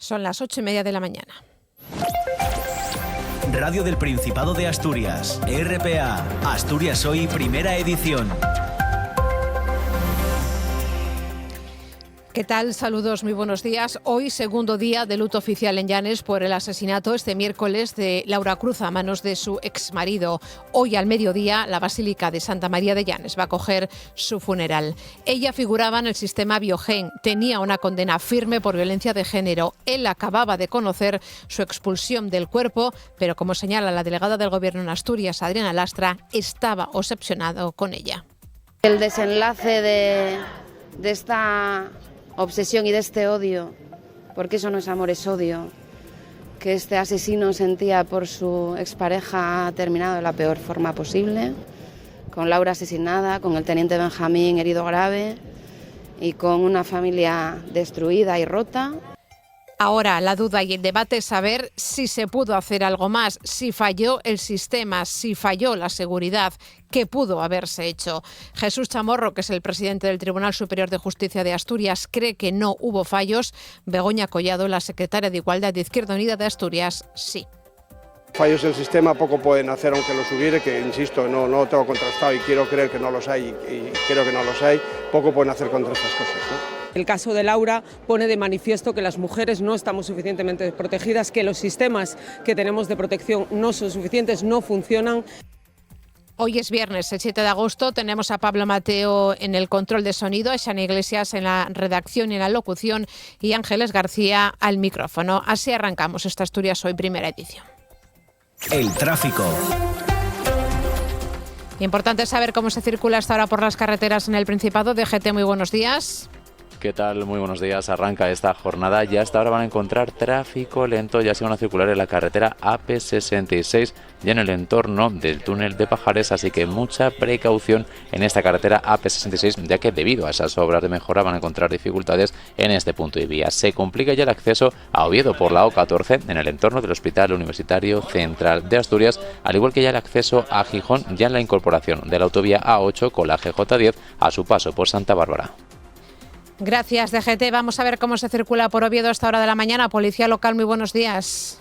Son las 8:30 de la mañana. Radio del Principado de Asturias, RPA, Asturias Hoy, primera edición. ¿Qué tal? Saludos, muy buenos días. Hoy, segundo día de luto oficial en Llanes por el asesinato este miércoles de Laura Cruz a manos de su exmarido. Hoy al mediodía, la Basílica de Santa María de Llanes va a acoger su funeral. Ella figuraba en el sistema Biogen, tenía una condena firme por violencia de género. Él acababa de conocer su expulsión del cuerpo, pero como señala la delegada del Gobierno en Asturias, Adriana Lastra, estaba obsesionado con ella. El desenlace de esta obsesión y de este odio, porque eso no es amor, es odio, que este asesino sentía por su expareja ha terminado de la peor forma posible, con Laura asesinada, con el teniente Benjamín herido grave y con una familia destruida y rota. Ahora la duda y el debate es saber si se pudo hacer algo más, si falló el sistema, si falló la seguridad, qué pudo haberse hecho. Jesús Chamorro, que es el presidente del Tribunal Superior de Justicia de Asturias, cree que no hubo fallos. Begoña Collado, la secretaria de Igualdad de Izquierda Unida de Asturias, sí. Fallos del sistema poco pueden hacer aunque los hubiere, que insisto, no lo tengo contrastado y quiero creer que no los hay y creo que no los hay, poco pueden hacer contra estas cosas, ¿no? El caso de Laura pone de manifiesto que las mujeres no estamos suficientemente protegidas, que los sistemas que tenemos de protección no son suficientes, no funcionan. Hoy es viernes, el 7 de agosto, tenemos a Pablo Mateo en el control de sonido, a Xana Iglesias en la redacción y en la locución y Ángeles García al micrófono. Así arrancamos esta Asturias Hoy, primera edición. El tráfico. Importante saber cómo se circula hasta ahora por las carreteras en el Principado. DGT, muy buenos días. ¿Qué tal? Muy buenos días. Arranca esta jornada. Ya hasta ahora van a encontrar tráfico lento. Ya se van a circular en la carretera AP66 y en el entorno del túnel de Pajares. Así que mucha precaución en esta carretera AP66, ya que debido a esas obras de mejora van a encontrar dificultades en este punto de vía. Se complica ya el acceso a Oviedo por la O14 en el entorno del Hospital Universitario Central de Asturias, al igual que ya el acceso a Gijón ya en la incorporación de la autovía A8 con la GJ10 a su paso por Santa Bárbara. Gracias, DGT. Vamos a ver cómo se circula por Oviedo a esta hora de la mañana. Policía local, muy buenos días.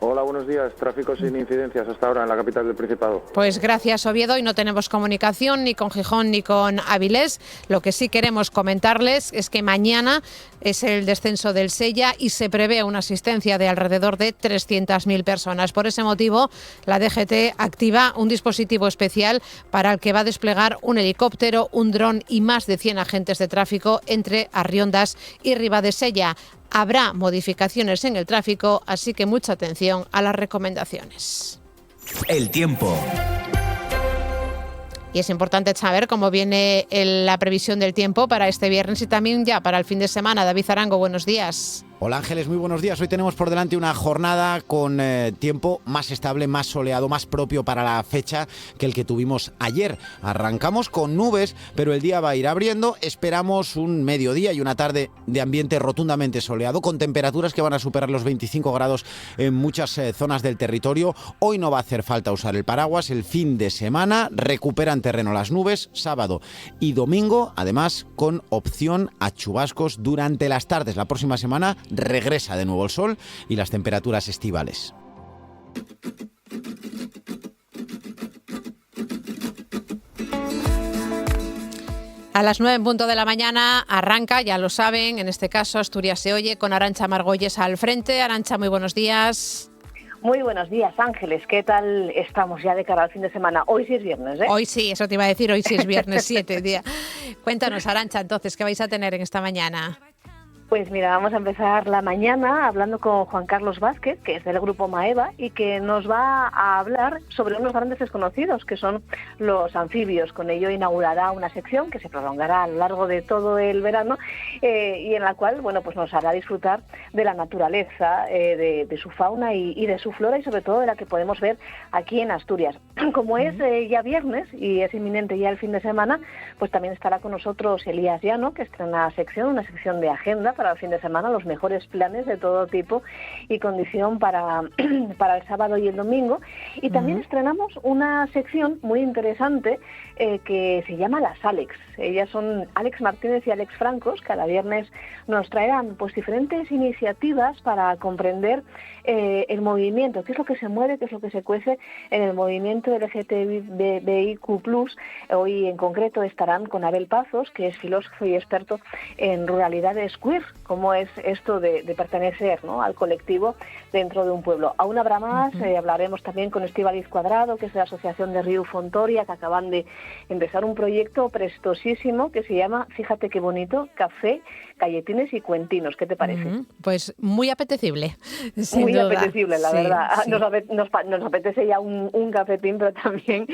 Hola, buenos días. Tráfico sin incidencias hasta ahora en la capital del Principado. Pues gracias, Oviedo. Y no tenemos comunicación ni con Gijón ni con Avilés. Lo que sí queremos comentarles es que mañana es el descenso del Sella y se prevé una asistencia de alrededor de 300.000 personas. Por ese motivo, la DGT activa un dispositivo especial para el que va a desplegar un helicóptero, un dron y más de 100 agentes de tráfico entre Arriondas y Ribadesella. Habrá modificaciones en el tráfico, así que mucha atención a las recomendaciones. El tiempo. Y es importante saber cómo viene la previsión del tiempo para este viernes y también ya para el fin de semana. David Arango, buenos días. Hola Ángeles, muy buenos días. Hoy tenemos por delante una jornada con tiempo más estable, más soleado, más propio para la fecha que el que tuvimos ayer. Arrancamos con nubes, pero el día va a ir abriendo. Esperamos un mediodía y una tarde de ambiente rotundamente soleado, con temperaturas que van a superar los 25 grados en muchas zonas del territorio. Hoy no va a hacer falta usar el paraguas. El fin de semana recuperan terreno las nubes, sábado y domingo, además con opción a chubascos durante las tardes. La próxima semana regresa de nuevo el sol y las temperaturas estivales. A las 9 en punto de la mañana arranca, ya lo saben, en este caso Asturias se oye, con Arantxa Margolles al frente. Arantxa, muy buenos días. Muy buenos días, Ángeles. ¿Qué tal estamos ya de cara al fin de semana? Hoy sí es viernes, ¿eh? Hoy sí, eso te iba a decir, hoy sí es viernes 7 día. Cuéntanos, Arantxa, entonces, ¿qué vais a tener en esta mañana? Pues mira, vamos a empezar la mañana hablando con Juan Carlos Vázquez, que es del grupo Maeva, y que nos va a hablar sobre unos grandes desconocidos, que son los anfibios. Con ello inaugurará una sección que se prolongará a lo largo de todo el verano y en la cual, bueno, pues nos hará disfrutar de la naturaleza, de su fauna y de su flora, y sobre todo de la que podemos ver aquí en Asturias. Como es ya viernes y es inminente ya el fin de semana, pues también estará con nosotros Elías Llano, que estrena una sección de agenda para para el fin de semana, los mejores planes de todo tipo y condición para el sábado y el domingo. Y también estrenamos una sección muy interesante que se llama Las Alex. Ellas son Alex Martínez y Alex Francos. Cada viernes nos traerán pues diferentes iniciativas para comprender el movimiento, qué es lo que se mueve, qué es lo que se cuece en el movimiento LGTBIQ+. Hoy en concreto estarán con Abel Pazos, que es filósofo y experto en ruralidades queer, cómo es esto de pertenecer, ¿no?, al colectivo dentro de un pueblo. Aún habrá más, hablaremos también con Estíbaliz Cuadrado, que es de la Asociación de Riu Fontoria, que acaban de empezar un proyecto prestosísimo que se llama, fíjate qué bonito, Café, Galletines y Cuentinos. ¿Qué te parece? Pues muy apetecible, muy duda. Apetecible, la verdad. Sí. Nos apetece ya un cafetín, pero también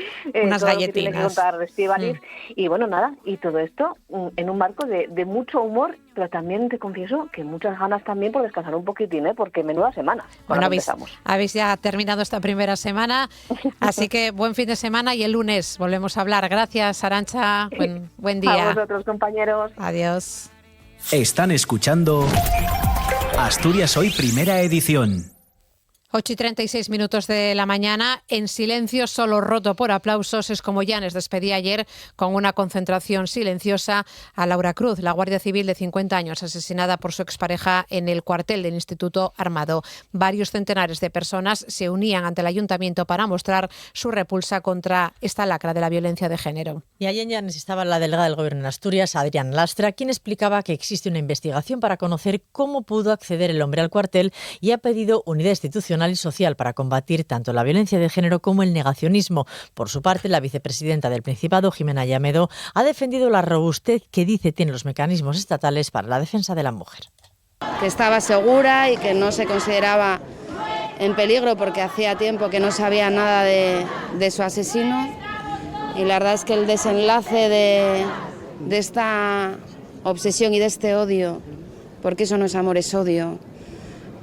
unas todo galletinas. Lo que tiene que contar de Estíbaliz. Y bueno, nada, y todo esto en un marco de mucho humor, pero también te confieso que muchas ganas también por descansar un poquitín, porque menuda semana. Bueno, habéis ya terminado esta primera semana, así que buen fin de semana y el lunes volvemos a hablar. Gracias, Arantxa. Buen día. A vosotros, compañeros. Adiós. Están escuchando Asturias Hoy, primera edición. 8:36 de la mañana, en silencio, solo roto por aplausos, es como Llanes despedía ayer con una concentración silenciosa a Laura Cruz, la guardia civil de 50 años, asesinada por su expareja en el cuartel del Instituto Armado. Varios centenares de personas se unían ante el ayuntamiento para mostrar su repulsa contra esta lacra de la violencia de género. Y allí en Llanes estaba la delegada del Gobierno en Asturias, Adrián Lastra, quien explicaba que existe una investigación para conocer cómo pudo acceder el hombre al cuartel y ha pedido unidad institucional y social para combatir tanto la violencia de género como el negacionismo. Por su parte, la vicepresidenta del Principado, Jimena Llamedo, ha defendido la robustez que dice tienen los mecanismos estatales para la defensa de la mujer. Que estaba segura y que no se consideraba en peligro porque hacía tiempo que no sabía nada de su asesino. Y la verdad es que el desenlace de esta obsesión y de este odio, porque eso no es amor, es odio,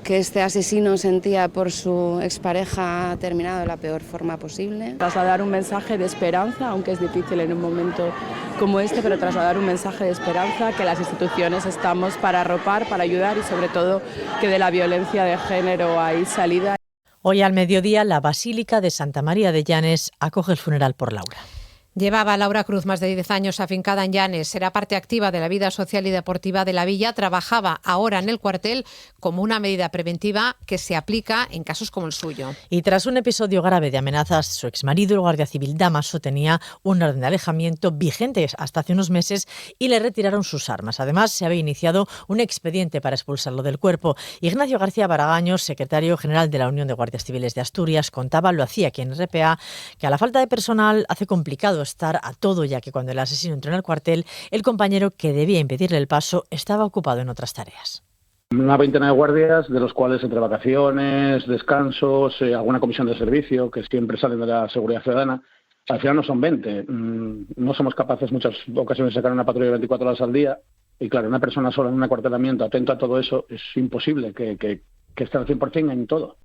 que este asesino sentía por su expareja, ha terminado de la peor forma posible. Trasladar un mensaje de esperanza, aunque es difícil en un momento como este, pero trasladar un mensaje de esperanza, que las instituciones estamos para arropar, para ayudar y sobre todo que de la violencia de género hay salida. Hoy al mediodía, la Basílica de Santa María de Llanes acoge el funeral por Laura. Llevaba Laura Cruz más de 10 años afincada en Llanes, era parte activa de la vida social y deportiva de la villa, trabajaba ahora en el cuartel como una medida preventiva que se aplica en casos como el suyo. Y tras un episodio grave de amenazas, su exmarido, el guardia civil Damaso, tenía un orden de alejamiento vigente hasta hace unos meses y le retiraron sus armas. Además, se había iniciado un expediente para expulsarlo del cuerpo. Ignacio García Baragaño, secretario general de la Unión de Guardias Civiles de Asturias, contaba, lo hacía aquí en RPA, que a la falta de personal hace complicado estar a todo, ya que cuando el asesino entró en el cuartel, el compañero que debía impedirle el paso estaba ocupado en otras tareas. Una veintena de guardias, de los cuales entre vacaciones, descansos, alguna comisión de servicio, que siempre salen de la seguridad ciudadana, al final no son 20. No somos capaces muchas ocasiones de sacar una patrulla 24 horas al día. Y claro, una persona sola en un acuartelamiento, atento a todo eso, es imposible que esté al 100% en todo.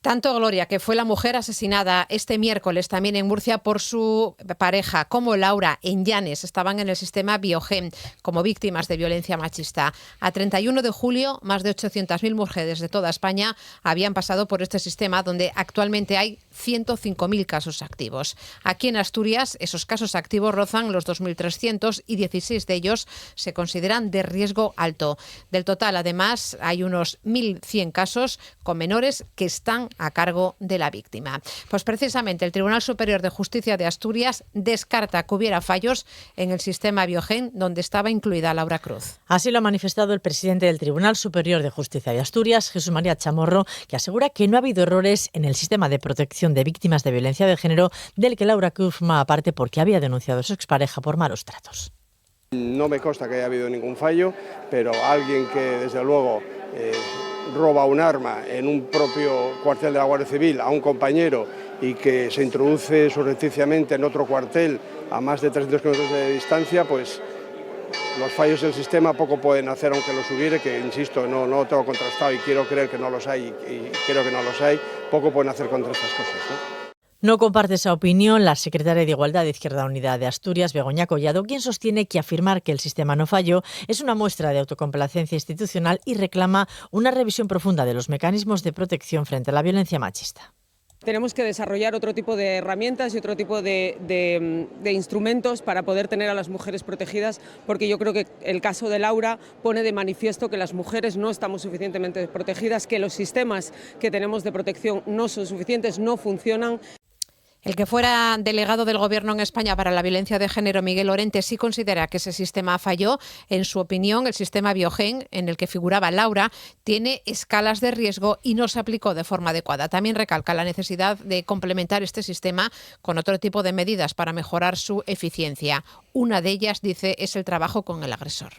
Tanto Gloria, que fue la mujer asesinada este miércoles también en Murcia por su pareja, como Laura en Llanes, estaban en el sistema Biogen como víctimas de violencia machista. A 31 de julio, más de 800.000 mujeres de toda España habían pasado por este sistema, donde actualmente hay 105.000 casos activos. Aquí en Asturias, esos casos activos rozan los 2.300 y 16 de ellos se consideran de riesgo alto. Del total, además, hay unos 1.100 casos con menores que están a cargo de la víctima. Pues precisamente el Tribunal Superior de Justicia de Asturias descarta que hubiera fallos en el sistema Biogen donde estaba incluida Laura Cruz. Así lo ha manifestado el presidente del Tribunal Superior de Justicia de Asturias, Jesús María Chamorro, que asegura que no ha habido errores en el sistema de protección de víctimas de violencia de género del que Laura Cruz formaba parte porque había denunciado a su expareja por malos tratos. No me consta que haya habido ningún fallo, pero alguien que desde luego roba un arma en un propio cuartel de la Guardia Civil a un compañero y que se introduce surrepticiamente en otro cuartel a más de 300 kilómetros de distancia, pues los fallos del sistema poco pueden hacer, aunque los hubiere, que insisto, no lo tengo contrastado y quiero creer que no los hay, y creo que no los hay, poco pueden hacer contra estas cosas, ¿no? No comparte esa opinión la secretaria de Igualdad de Izquierda Unida de Asturias, Begoña Collado, quien sostiene que afirmar que el sistema no falló es una muestra de autocomplacencia institucional y reclama una revisión profunda de los mecanismos de protección frente a la violencia machista. Tenemos que desarrollar otro tipo de herramientas y otro tipo de instrumentos para poder tener a las mujeres protegidas, porque yo creo que el caso de Laura pone de manifiesto que las mujeres no estamos suficientemente protegidas, que los sistemas que tenemos de protección no son suficientes, no funcionan. El que fuera delegado del Gobierno en España para la violencia de género, Miguel Lorente, sí considera que ese sistema falló. En su opinión, el sistema Biogen, en el que figuraba Laura, tiene escalas de riesgo y no se aplicó de forma adecuada. También recalca la necesidad de complementar este sistema con otro tipo de medidas para mejorar su eficiencia. Una de ellas, dice, es el trabajo con el agresor.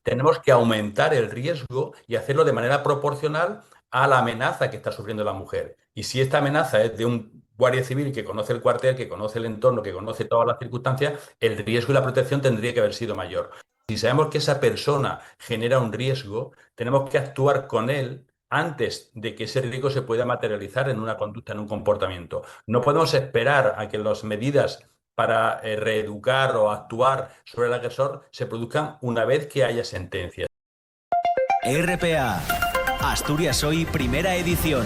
Tenemos que aumentar el riesgo y hacerlo de manera proporcional a la amenaza que está sufriendo la mujer. Y si esta amenaza es de un guardia civil que conoce el cuartel, que conoce el entorno, que conoce todas las circunstancias, el riesgo y la protección tendría que haber sido mayor. Si sabemos que esa persona genera un riesgo, tenemos que actuar con él antes de que ese riesgo se pueda materializar en una conducta, en un comportamiento. No podemos esperar a que las medidas para reeducar o actuar sobre el agresor se produzcan una vez que haya sentencia. RPA, Asturias Hoy, primera edición.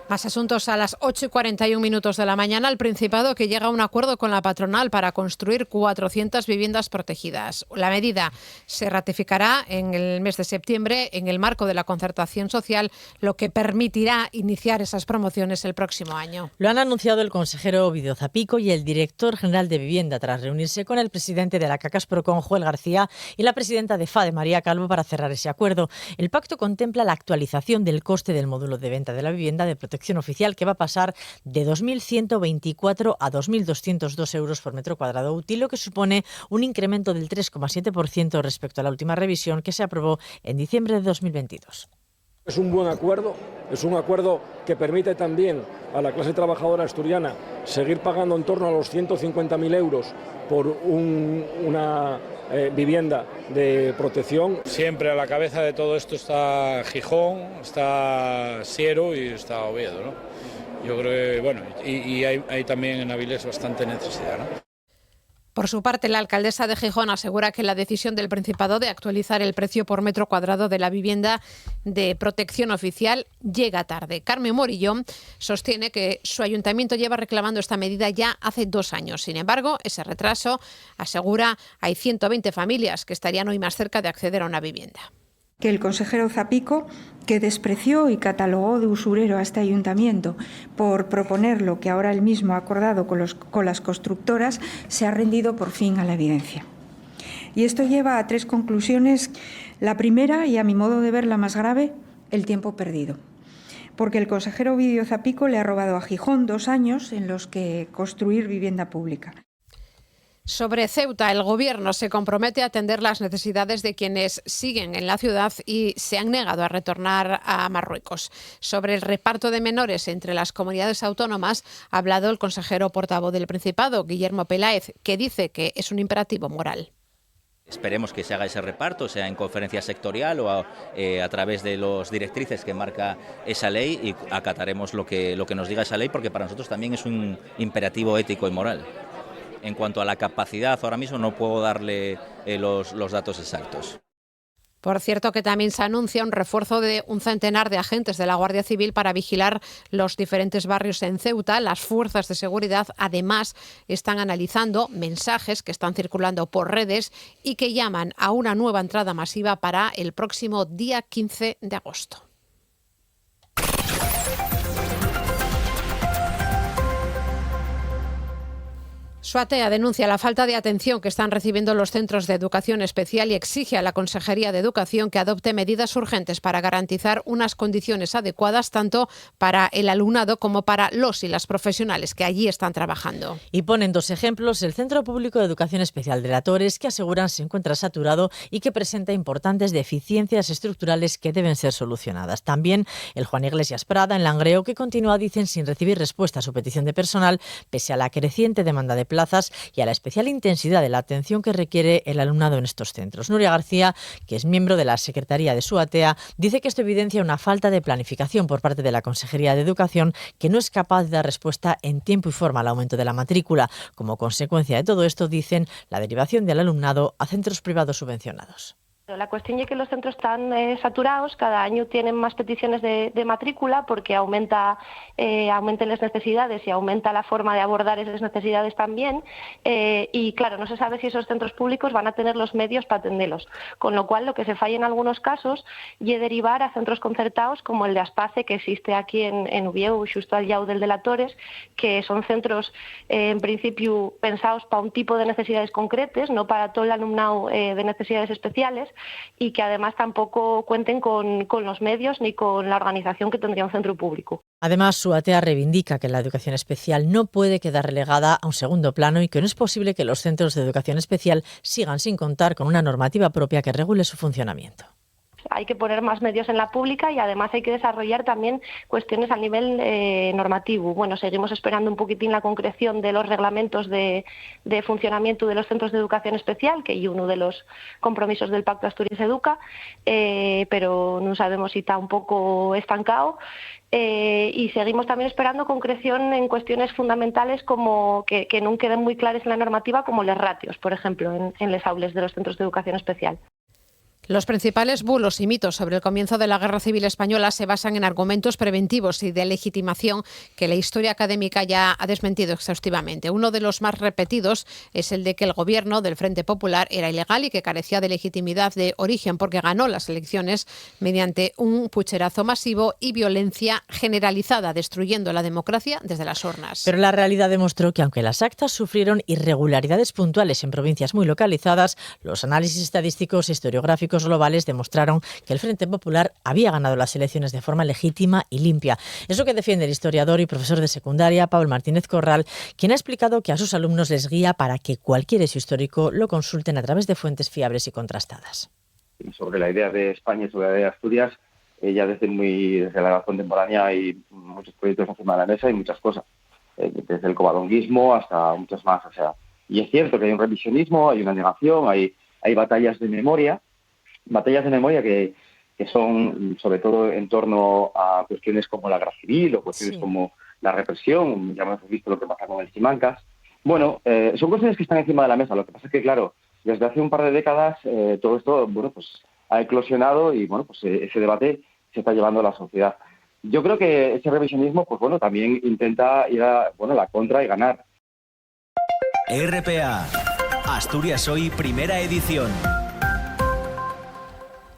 Más asuntos a las 8:41 de la mañana. El Principado que llega a un acuerdo con la patronal para construir 400 viviendas protegidas. La medida se ratificará en el mes de septiembre en el marco de la concertación social, lo que permitirá iniciar esas promociones el próximo año. Lo han anunciado el consejero Ovidio Zapico y el director general de Vivienda tras reunirse con el presidente de la Cacasprocon, Joel García, y la presidenta de FADE, María Calvo, para cerrar ese acuerdo. El pacto contempla la actualización del coste del módulo de venta de la vivienda de protección oficial, que va a pasar de 2.124 a 2.202 euros por metro cuadrado útil, lo que supone un incremento del 3,7% respecto a la última revisión que se aprobó en diciembre de 2022. Es un buen acuerdo, es un acuerdo que permite también a la clase trabajadora asturiana seguir pagando en torno a los 150.000 euros por una vivienda de protección. Siempre a la cabeza de todo esto está Gijón, está Siero y está Oviedo, ¿no? Yo creo que, bueno, y hay también en Avilés bastante necesidad, ¿no? Por su parte, la alcaldesa de Gijón asegura que la decisión del Principado de actualizar el precio por metro cuadrado de la vivienda de protección oficial llega tarde. Carmen Morillón sostiene que su ayuntamiento lleva reclamando esta medida ya hace 2 años. Sin embargo, ese retraso, asegura, hay 120 familias que estarían hoy más cerca de acceder a una vivienda. Que el consejero Zapico, que despreció y catalogó de usurero a este ayuntamiento por proponer lo que ahora él mismo ha acordado con las constructoras, se ha rendido por fin a la evidencia. Y esto lleva a 3 conclusiones. La primera, y a mi modo de ver la más grave, el tiempo perdido. Porque el consejero Ovidio Zapico le ha robado a Gijón 2 años en los que construir vivienda pública. Sobre Ceuta, el Gobierno se compromete a atender las necesidades de quienes siguen en la ciudad y se han negado a retornar a Marruecos. Sobre el reparto de menores entre las comunidades autónomas ha hablado el consejero portavoz del Principado, Guillermo Peláez, que dice que es un imperativo moral. Esperemos que se haga ese reparto, sea en conferencia sectorial o a través de las directrices que marca esa ley, y acataremos lo que nos diga esa ley, porque para nosotros también es un imperativo ético y moral. En cuanto a la capacidad, ahora mismo no puedo darle los datos exactos. Por cierto, que también se anuncia un refuerzo de un centenar de agentes de la Guardia Civil para vigilar los diferentes barrios en Ceuta. Las fuerzas de seguridad, además, están analizando mensajes que están circulando por redes y que llaman a una nueva entrada masiva para el próximo día 15 de agosto. Suatea denuncia la falta de atención que están recibiendo los centros de educación especial y exige a la Consejería de Educación que adopte medidas urgentes para garantizar unas condiciones adecuadas tanto para el alumnado como para los y las profesionales que allí están trabajando. Y ponen 2 ejemplos: el Centro Público de Educación Especial de La Torres, que aseguran se encuentra saturado y que presenta importantes deficiencias estructurales que deben ser solucionadas. También el Juan Iglesias Prada, en Langreo, que continúa, dicen, sin recibir respuesta a su petición de personal, pese a la creciente demanda de plazas plazas y a la especial intensidad de la atención que requiere el alumnado en estos centros. Nuria García, que es miembro de la Secretaría de SUATEA, dice que esto evidencia una falta de planificación por parte de la Consejería de Educación, que no es capaz de dar respuesta en tiempo y forma al aumento de la matrícula. Como consecuencia de todo esto, dicen, la derivación del alumnado a centros privados subvencionados. La cuestión es que los centros están saturados, cada año tienen más peticiones de matrícula porque aumenten las necesidades y aumenta la forma de abordar esas necesidades también y claro, no se sabe si esos centros públicos van a tener los medios para atenderlos, con lo cual lo que se falla en algunos casos y derivar a centros concertados como el de Aspace, que existe aquí en Uvieu, justo al lado del de la Torres, que son centros en principio pensados para un tipo de necesidades concretas, no para todo el alumnado de necesidades especiales, y que además tampoco cuenten con los medios ni con la organización que tendría un centro público. Además, SUATEA reivindica que la educación especial no puede quedar relegada a un segundo plano y que no es posible que los centros de educación especial sigan sin contar con una normativa propia que regule su funcionamiento. Hay que poner más medios en la pública y además hay que desarrollar también cuestiones a nivel normativo. Bueno, seguimos esperando un poquitín la concreción de los reglamentos de funcionamiento de los centros de educación especial, que es uno de los compromisos del Pacto Asturias Educa, pero no sabemos si está un poco estancado. Y seguimos también esperando concreción en cuestiones fundamentales como que no queden muy claras en la normativa, como los ratios, por ejemplo, en les aules de los centros de educación especial. Los principales bulos y mitos sobre el comienzo de la Guerra Civil Española se basan en argumentos preventivos y de legitimación que la historia académica ya ha desmentido exhaustivamente. Uno de los más repetidos es el de que el gobierno del Frente Popular era ilegal y que carecía de legitimidad de origen porque ganó las elecciones mediante un pucherazo masivo y violencia generalizada, destruyendo la democracia desde las urnas. Pero la realidad demostró que aunque las actas sufrieron irregularidades puntuales en provincias muy localizadas, los análisis estadísticos e historiográficos globales demostraron que el Frente Popular había ganado las elecciones de forma legítima y limpia. Es lo que defiende el historiador y profesor de secundaria Pablo Martínez Corral, quien ha explicado que a sus alumnos les guía para que cualquier hecho histórico lo consulten a través de fuentes fiables y contrastadas. Sobre la idea de España y sobre la idea de Asturias, ya desde la edad contemporánea hay muchos proyectos encima de la mesa y muchas cosas, desde el covadonguismo hasta muchas más. O sea, y es cierto que hay un revisionismo, hay una negación, hay batallas de memoria que son sobre todo en torno a cuestiones como la guerra civil o cuestiones como la represión. Ya hemos visto lo que pasa con el Simancas. Bueno, son cuestiones que están encima de la mesa. Lo que pasa es que, claro, desde hace un par de décadas todo esto, ha eclosionado y, ese debate se está llevando a la sociedad. Yo creo que ese revisionismo, también intenta ir a la contra y ganar. RPA, Asturias Hoy, primera edición.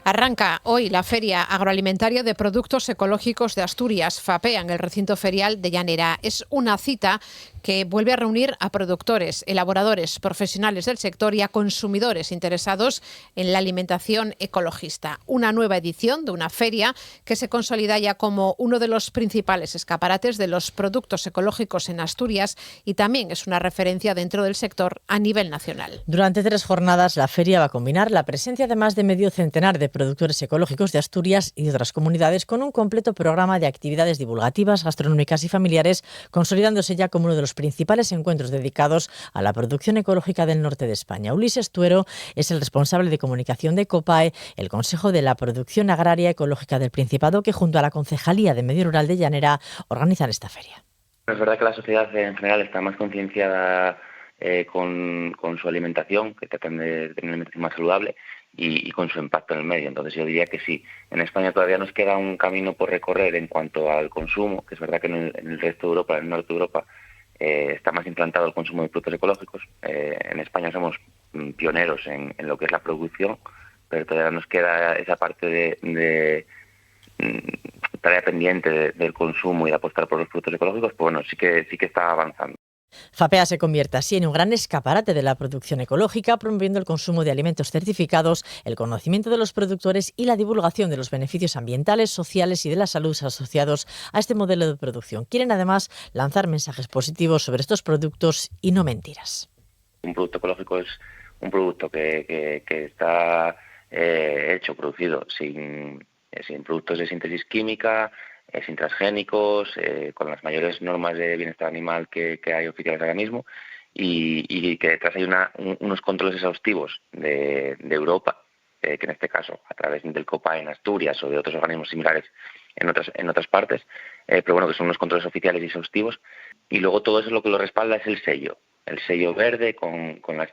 Arranca hoy la Feria Agroalimentaria de Productos Ecológicos de Asturias, FAPEA, en el recinto ferial de Llanera. Es una cita que vuelve a reunir a productores, elaboradores, profesionales del sector y a consumidores interesados en la alimentación ecologista. Una nueva edición de una feria que se consolida ya como uno de los principales escaparates de los productos ecológicos en Asturias y también es una referencia dentro del sector a nivel nacional. Durante 3 jornadas, la feria va a combinar la presencia de más de medio centenar de productores ecológicos de Asturias y de otras comunidades con un completo programa de actividades divulgativas, gastronómicas y familiares, consolidándose ya como uno de los principales encuentros dedicados a la producción ecológica del norte de España. Ulises Tuero es el responsable de comunicación de COPAE, el Consejo de la Producción Agraria Ecológica del Principado, que junto a la Concejalía de Medio Rural de Llanera organizan esta feria. Es verdad que la sociedad en general está más concienciada con su alimentación, que tratan de tener una alimentación más saludable y con su impacto en el medio. Entonces yo diría que sí. En España todavía nos queda un camino por recorrer en cuanto al consumo, que es verdad que en el resto de Europa, en el norte de Europa, está más implantado el consumo de productos ecológicos. En España somos pioneros en lo que es la producción, pero todavía nos queda esa parte de tarea pendiente del consumo y de apostar por los productos ecológicos. Pues bueno, sí que está avanzando. FAPEA se convierte así en un gran escaparate de la producción ecológica, promoviendo el consumo de alimentos certificados, el conocimiento de los productores y la divulgación de los beneficios ambientales, sociales y de la salud asociados a este modelo de producción. Quieren además lanzar mensajes positivos sobre estos productos y no mentiras. Un producto ecológico es un producto que está producido sin productos de síntesis química, sin transgénicos, con las mayores normas de bienestar animal que hay oficiales ahora mismo y que detrás hay unos controles exhaustivos de Europa, que en este caso a través del COPA en Asturias o de otros organismos similares en otras partes, pero bueno, que son unos controles oficiales y exhaustivos. Y luego todo eso lo que lo respalda es el sello verde con las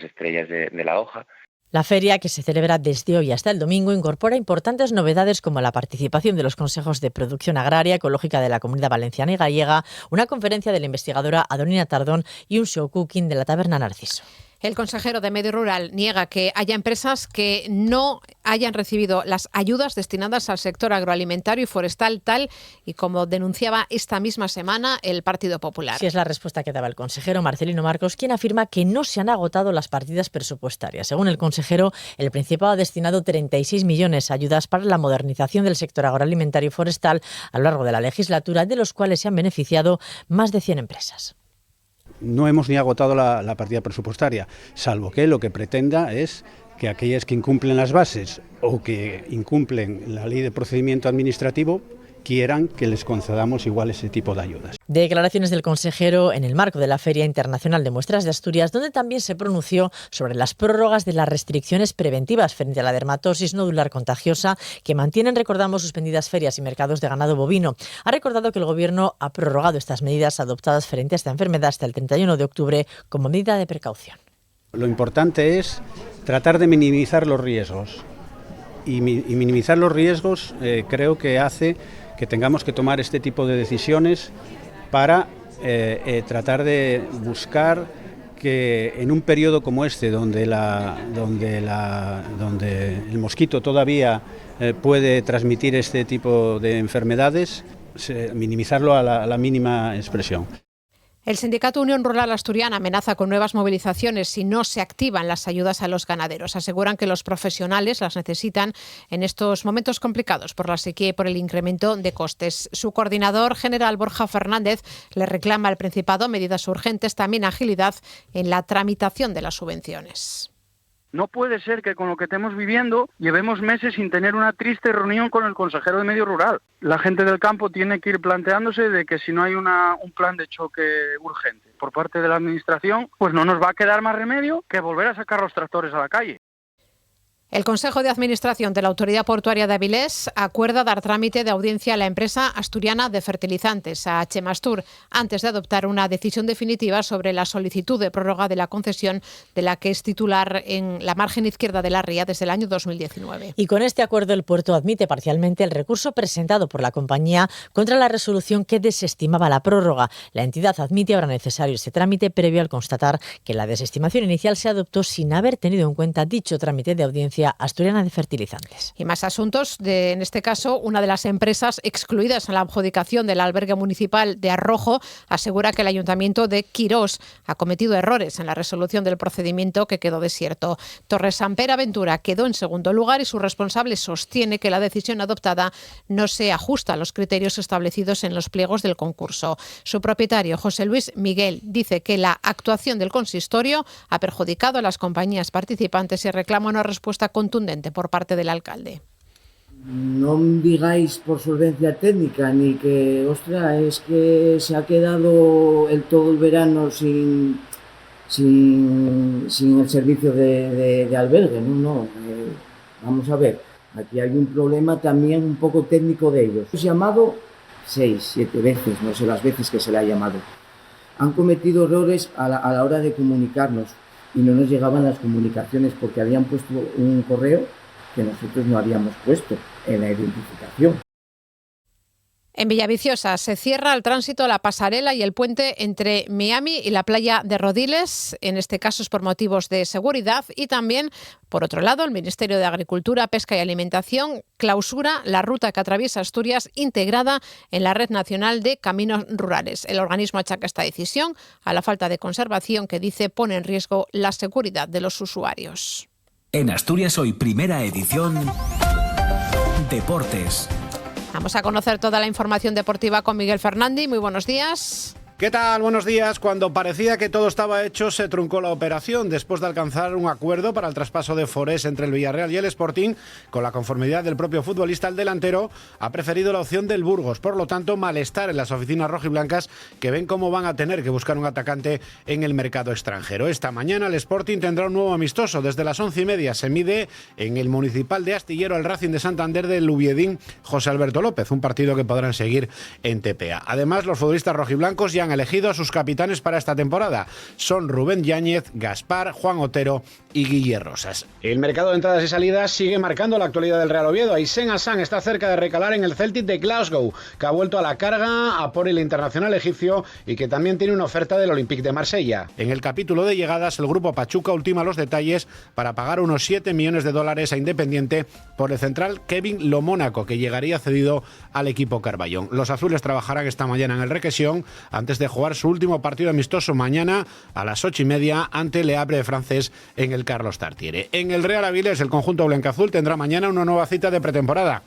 estrellas de la hoja. La feria, que se celebra desde hoy hasta el domingo, incorpora importantes novedades como la participación de los consejos de producción agraria ecológica de la Comunidad Valenciana y Gallega, una conferencia de la investigadora Adonina Tardón y un show cooking de la Taberna Narciso. El consejero de Medio Rural niega que haya empresas que no hayan recibido las ayudas destinadas al sector agroalimentario y forestal, tal y como denunciaba esta misma semana el Partido Popular. Sí, es la respuesta que daba el consejero Marcelino Marcos, quien afirma que no se han agotado las partidas presupuestarias. Según el consejero, el Principado ha destinado 36 millones a ayudas para la modernización del sector agroalimentario y forestal a lo largo de la legislatura, de los cuales se han beneficiado más de 100 empresas. No hemos ni agotado la partida presupuestaria, salvo que lo que pretenda es que aquellas que incumplen las bases o que incumplen la ley de procedimiento administrativo quieran que les concedamos igual ese tipo de ayudas. Declaraciones del consejero en el marco de la Feria Internacional de Muestras de Asturias, donde también se pronunció sobre las prórrogas de las restricciones preventivas frente a la dermatosis nodular contagiosa que mantienen, recordamos, suspendidas ferias y mercados de ganado bovino. Ha recordado que el Gobierno ha prorrogado estas medidas adoptadas frente a esta enfermedad hasta el 31 de octubre como medida de precaución. Lo importante es tratar de minimizar los riesgos y minimizar los riesgos creo que hace que tengamos que tomar este tipo de decisiones para tratar de buscar que en un periodo como este, donde el mosquito todavía puede transmitir este tipo de enfermedades, minimizarlo a la mínima expresión. El sindicato Unión Rural Asturiana amenaza con nuevas movilizaciones si no se activan las ayudas a los ganaderos. Aseguran que los profesionales las necesitan en estos momentos complicados por la sequía y por el incremento de costes. Su coordinador general, Borja Fernández, le reclama al Principado medidas urgentes, también agilidad en la tramitación de las subvenciones. No puede ser que con lo que estemos viviendo llevemos meses sin tener una triste reunión con el consejero de Medio Rural. La gente del campo tiene que ir planteándose de que si no hay un plan de choque urgente por parte de la Administración, pues no nos va a quedar más remedio que volver a sacar los tractores a la calle. El Consejo de Administración de la Autoridad Portuaria de Avilés acuerda dar trámite de audiencia a la empresa asturiana de fertilizantes, a Chemastur, antes de adoptar una decisión definitiva sobre la solicitud de prórroga de la concesión de la que es titular en la margen izquierda de la ría desde el año 2019. Y con este acuerdo el puerto admite parcialmente el recurso presentado por la compañía contra la resolución que desestimaba la prórroga. La entidad admite ahora necesario ese trámite previo al constatar que la desestimación inicial se adoptó sin haber tenido en cuenta dicho trámite de audiencia asturiana de fertilizantes. Y más asuntos, en este caso, una de las empresas excluidas en la adjudicación del albergue municipal de Arrojo asegura que el Ayuntamiento de Quirós ha cometido errores en la resolución del procedimiento que quedó desierto. Torres Samper Aventura quedó en segundo lugar y su responsable sostiene que la decisión adoptada no se ajusta a los criterios establecidos en los pliegos del concurso. Su propietario, José Luis Miguel, dice que la actuación del consistorio ha perjudicado a las compañías participantes y reclama una respuesta contundente por parte del alcalde. No digáis por solvencia técnica ni que, ostras, es que se ha quedado todo el verano sin el servicio de albergue. No. Vamos a ver, aquí hay un problema también un poco técnico de ellos. Hemos llamado 6, 7 veces, no sé las veces que se le ha llamado. Han cometido errores a la hora de comunicarnos. Y no nos llegaban las comunicaciones porque habían puesto un correo que nosotros no habíamos puesto en la identificación. En Villaviciosa se cierra el tránsito, la pasarela y el puente entre Miami y la playa de Rodiles. En este caso es por motivos de seguridad y también, por otro lado, el Ministerio de Agricultura, Pesca y Alimentación clausura la ruta que atraviesa Asturias integrada en la Red Nacional de Caminos Rurales. El organismo achaca esta decisión a la falta de conservación que dice pone en riesgo la seguridad de los usuarios. En Asturias Hoy, primera edición, Deportes. Vamos a conocer toda la información deportiva con Miguel Fernández. Muy buenos días. ¿Qué tal? Buenos días. Cuando parecía que todo estaba hecho, se truncó la operación. Después de alcanzar un acuerdo para el traspaso de Forés entre el Villarreal y el Sporting, con la conformidad del propio futbolista, el delantero ha preferido la opción del Burgos. Por lo tanto, malestar en las oficinas rojiblancas, que ven cómo van a tener que buscar un atacante en el mercado extranjero. Esta mañana el Sporting tendrá un nuevo amistoso. Desde las 11:30 se mide en el Municipal de Astillero el Racing de Santander del Ubiedín José Alberto López, un partido que podrán seguir en TPA. Además, los futbolistas rojiblancos ya han elegido a sus capitanes para esta temporada. Son Rubén Yáñez, Gaspar, Juan Otero y Guille Rosas. El mercado de entradas y salidas sigue marcando la actualidad del Real Oviedo. Aysén Hassan está cerca de recalar en el Celtic de Glasgow, que ha vuelto a la carga a por el internacional egipcio y que también tiene una oferta del Olympique de Marsella. En el capítulo de llegadas, el grupo Pachuca ultima los detalles para pagar unos 7 millones de dólares a Independiente por el central Kevin Lomónaco, que llegaría cedido al equipo Carballón. Los azules trabajarán esta mañana en el Requesión antes de jugar su último partido amistoso mañana a las 8:30 ante Le Havre francés en el Carlos Tartiere. En el Real Avilés, el conjunto blancaazul tendrá mañana una nueva cita de pretemporada.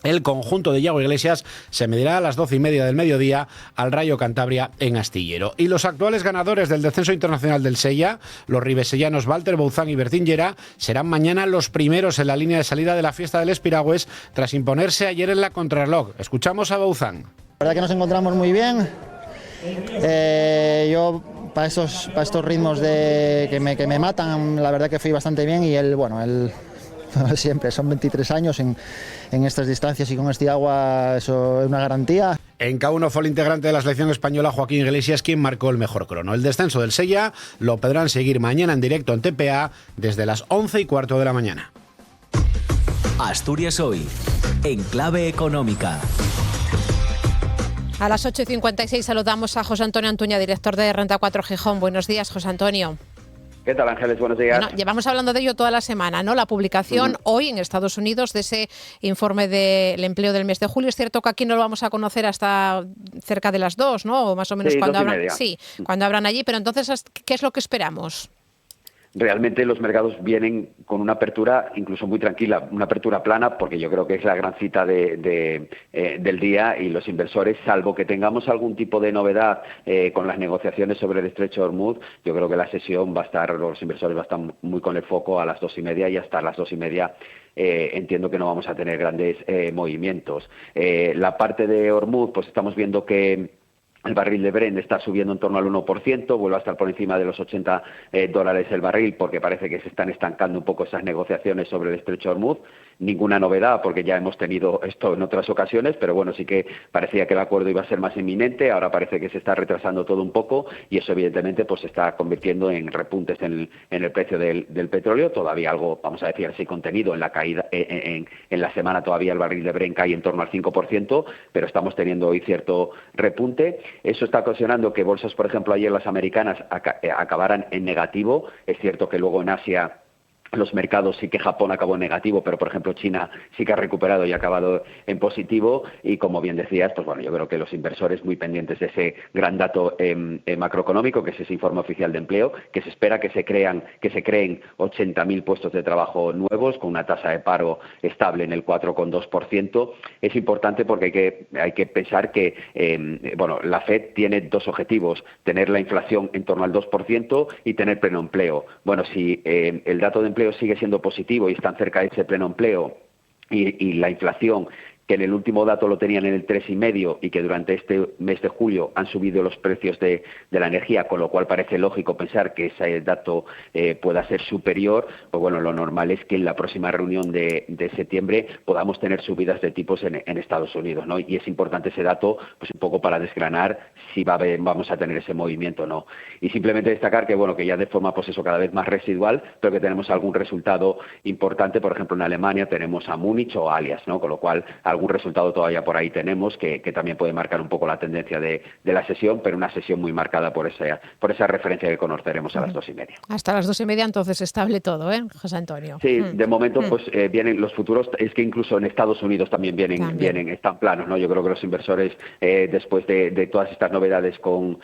El conjunto de Iago Iglesias se medirá a las 12:30 del mediodía al Rayo Cantabria en Astillero. Y los actuales ganadores del descenso internacional del Sella, los ribesellanos Walter Bouzán y Bertín Llera, serán mañana los primeros en la línea de salida de la fiesta del Espiragües tras imponerse ayer en la contrarreloj. Escuchamos a Bouzán. La verdad que nos encontramos muy bien. Yo para estos ritmos que me matan, la verdad que fui bastante bien y él siempre, son 23 años en estas distancias y con este agua eso es una garantía. En K1 fue el integrante de la selección española Joaquín Iglesias quien marcó el mejor crono. El descenso del Sella lo podrán seguir mañana en directo en TPA desde las 11:15 de la mañana. Asturias Hoy, en clave económica. A las 8:56 saludamos a José Antonio Antuña, director de Renta 4 Gijón. Buenos días, José Antonio. ¿Qué tal, Ángeles? Buenos días. Bueno, llevamos hablando de ello toda la semana, ¿no? La publicación hoy en Estados Unidos de ese informe del empleo del mes de julio. Es cierto que aquí no lo vamos a conocer hasta cerca de las 2, ¿no? O más o menos sí, cuando 2:30. cuando abran allí. Pero entonces, ¿qué es lo que esperamos? Realmente los mercados vienen con una apertura incluso muy tranquila, una apertura plana, porque yo creo que es la gran cita del día y los inversores, salvo que tengamos algún tipo de novedad con las negociaciones sobre el estrecho de Hormuz, yo creo que la sesión los inversores van a estar muy con el foco a las 2:30 y hasta las 2:30 entiendo que no vamos a tener grandes movimientos. La parte de Hormuz, pues estamos viendo que el barril de Brent está subiendo en torno al 1%, vuelve a estar por encima de los $80 el barril, porque parece que se están estancando un poco esas negociaciones sobre el estrecho de Hormuz. Ninguna novedad, porque ya hemos tenido esto en otras ocasiones, pero bueno, sí que parecía que el acuerdo iba a ser más inminente, ahora parece que se está retrasando todo un poco y eso evidentemente pues se está convirtiendo en repuntes en el precio del petróleo. Todavía algo, vamos a decir así, contenido en la caída, en la semana todavía el barril de Brent cae en torno al 5%, pero estamos teniendo hoy cierto repunte. Eso está ocasionando que bolsas, por ejemplo, ayer las americanas acabaran en negativo. Es cierto que luego en Asia los mercados, sí que Japón acabó en negativo, pero por ejemplo China sí que ha recuperado y ha acabado en positivo y como bien decías, pues bueno, yo creo que los inversores muy pendientes de ese gran dato macroeconómico, que es ese informe oficial de empleo, que se espera que se creen 80.000 puestos de trabajo nuevos con una tasa de paro estable en el 4,2%. Es importante porque hay que pensar que la FED tiene dos objetivos: tener la inflación en torno al 2% y tener pleno empleo. Bueno, si el dato de empleo sigue siendo positivo y están cerca de ese pleno empleo y la inflación, que en el último dato lo tenían en el 3,5 y que durante este mes de julio han subido los precios de la energía, con lo cual parece lógico pensar que ese dato pueda ser superior, pues bueno, lo normal es que en la próxima reunión de septiembre podamos tener subidas de tipos en Estados Unidos, ¿no? Y es importante ese dato, pues un poco para desgranar si vamos a tener ese movimiento o no. Y simplemente destacar que, bueno, que ya de forma, pues eso, cada vez más residual, pero que tenemos algún resultado importante. Por ejemplo, en Alemania tenemos a Múnich o Alias, ¿no? Con lo cual algún resultado todavía por ahí tenemos que también puede marcar un poco la tendencia de la sesión, pero una sesión muy marcada por esa referencia que conoceremos a las 2:30. Hasta las 2:30 entonces estable todo, ¿eh, José Antonio? Sí, de momento pues vienen los futuros, es que incluso en Estados Unidos también están planos, ¿no? Yo creo que los inversores después de todas estas novedades con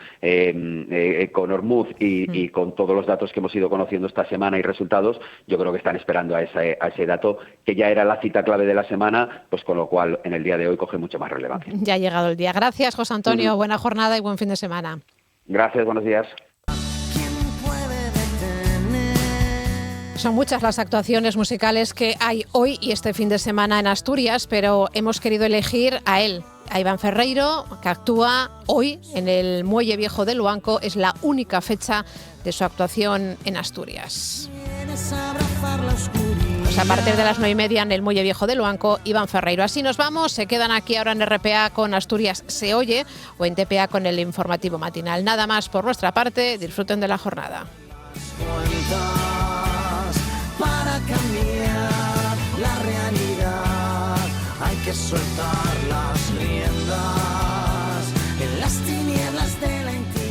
Hormuz y con todos los datos que hemos ido conociendo esta semana y resultados, yo creo que están esperando a ese dato que ya era la cita clave de la semana, pues con lo cual cual en el día de hoy coge mucho más relevancia. Ya ha llegado el día. Gracias, José Antonio. Buena jornada y buen fin de semana. Gracias, buenos días. Son muchas las actuaciones musicales que hay hoy y este fin de semana en Asturias, pero hemos querido elegir a él, a Iván Ferreiro, que actúa hoy en el Muelle Viejo de Luanco. Es la única fecha de su actuación en Asturias. Pues a partir de las 9:30 en el Muelle Viejo de Luanco, Iván Ferreiro. Así nos vamos, se quedan aquí ahora en RPA con Asturias Se Oye o en TPA con el informativo matinal. Nada más por nuestra parte, disfruten de la jornada. Para cambiar la realidad hay que soltar las riendas en las tinieblas de la intimidad.